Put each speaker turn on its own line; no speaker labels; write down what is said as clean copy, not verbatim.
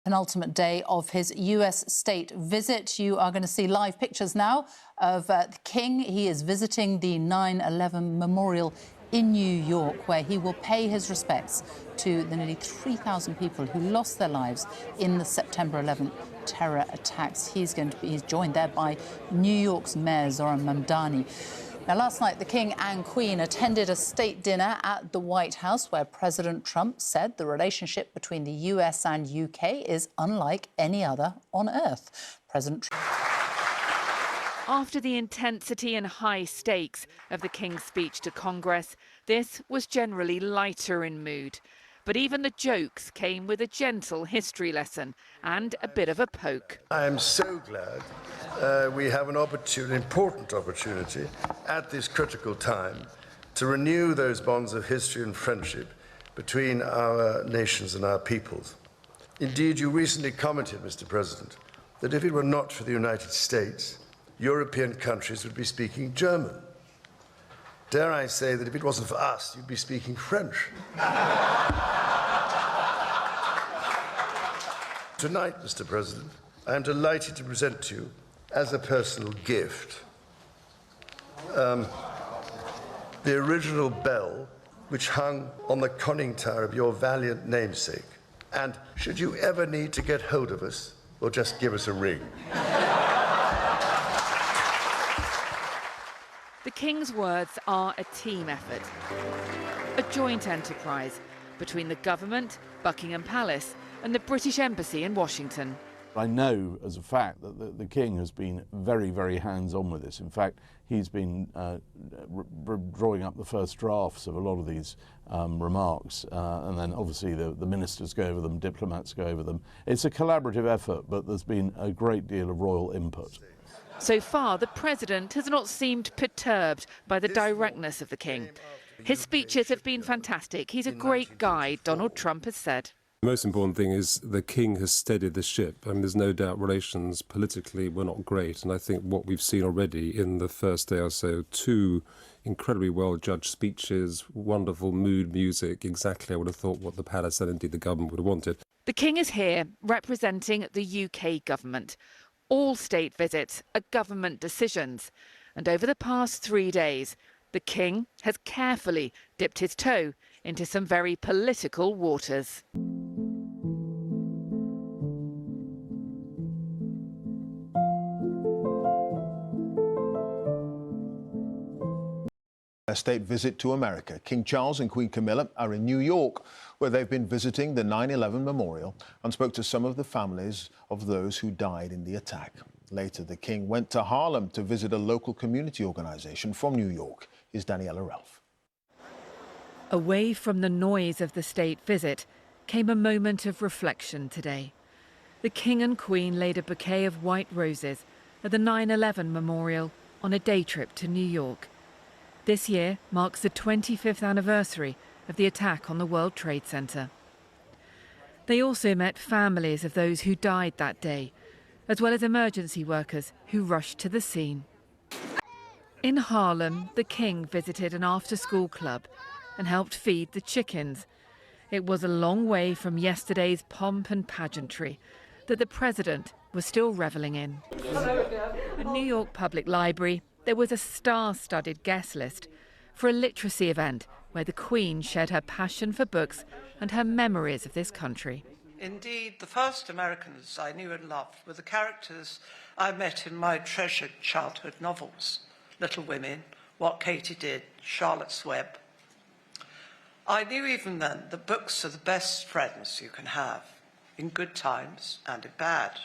penultimate day of his US state visit. You are going to see live pictures now of the King. He is visiting the 9/11 memorial in New York, where he will pay his respects to the nearly 3,000 people who lost their lives in the September 11th terror attacks. He's joined there by New York's Mayor Zohran Mamdani. Now, last night, the King and Queen attended a state dinner at the White House where President Trump said the relationship between the US and UK is unlike any other on earth. President Trump...
After the intensity and high stakes of the King's speech to Congress, this was generally lighter in mood. But even the jokes came with a gentle history lesson and a bit of a poke.
I am so glad we have an important opportunity at this critical time to renew those bonds of history and friendship between our nations and our peoples. Indeed, you recently commented, Mr. President, that if it were not for the United States, European countries would be speaking German. Dare I say that if it wasn't for us, you'd be speaking French. Tonight, Mr. President, I am delighted to present to you, as a personal gift, the original bell which hung on the conning tower of your valiant namesake. And should you ever need to get hold of us, or just give us a ring.
The King's words are a team effort, a joint enterprise between the government, Buckingham Palace, and the British Embassy in Washington.
I know as a fact that the King has been very, very hands-on with this. In fact, he's been drawing up the first drafts of a lot of these remarks, and then obviously the ministers go over them, diplomats go over them. It's a collaborative effort, but there's been a great deal of royal input.
So far, the President has not seemed perturbed by the directness of the King. His speeches have been fantastic. He's a great guy, Donald Trump has said.
The most important thing is the King has steadied the ship. I mean, there's no doubt relations politically were not great, and I think what we've seen already in the first day or so, two incredibly well-judged speeches, wonderful mood music, exactly I would have thought what the palace and indeed the government would have wanted.
The King is here representing the UK government. All state visits are government decisions, and over the past 3 days, the King has carefully dipped his toe into some very political waters.
A state visit to America. King Charles and Queen Camilla are in New York, where they've been visiting the 9/11 memorial and spoke to some of the families of those who died in the attack. Later, the King went to Harlem to visit a local community organization from New York. Here's Daniela Ralph.
Away from the noise of the state visit came a moment of reflection today. The King and Queen laid a bouquet of white roses at the 9/11 memorial on a day trip to New York. This year marks the 25th anniversary of the attack on the World Trade Center. They also met families of those who died that day, as well as emergency workers who rushed to the scene. In Harlem, the King visited an after-school club and helped feed the chickens. It was a long way from yesterday's pomp and pageantry that the President was still reveling in. At New York Public Library, there was a star-studded guest list for a literacy event where the Queen shared her passion for books and her memories of this country.
Indeed, the first Americans I knew and loved were the characters I met in my treasured childhood novels: Little Women, What Katie Did, Charlotte's Web. I knew even then that books are the best friends you can have, in good times and in bad.